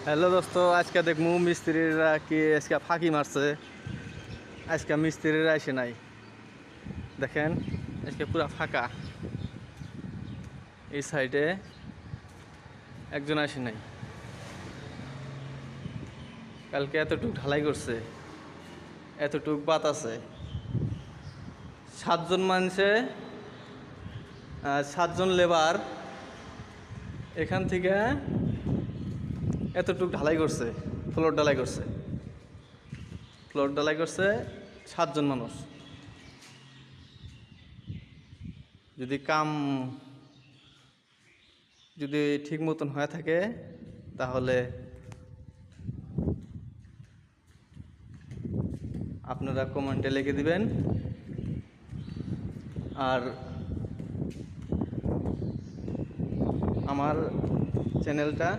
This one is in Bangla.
হ্যালো দোস্ত, আজকে দেখবো মিস্ত্রিরা কি আজকে ফাঁকি মারছে। আজকে মিস্ত্রিরা এসে নাই, দেখেন আজকে পুরা ফাঁকা। এই সাইডে একজন আসে নাই। কালকে এতটুক ঢালাই করছে, এতটুক বাত আছে। 7জন মানুষে 7জন লেবার এখান থেকে এতটুক ঢালাই করছে, ফ্লোর ঢালাই করছে। ফ্লোর ঢালাই করছে 7জন মানুষ। যদি কাম যদি ঠিক মতন হয়ে থাকে তাহলে আপনারা কমেন্টে লিখে দিবেন। আর আমার চ্যানেলটা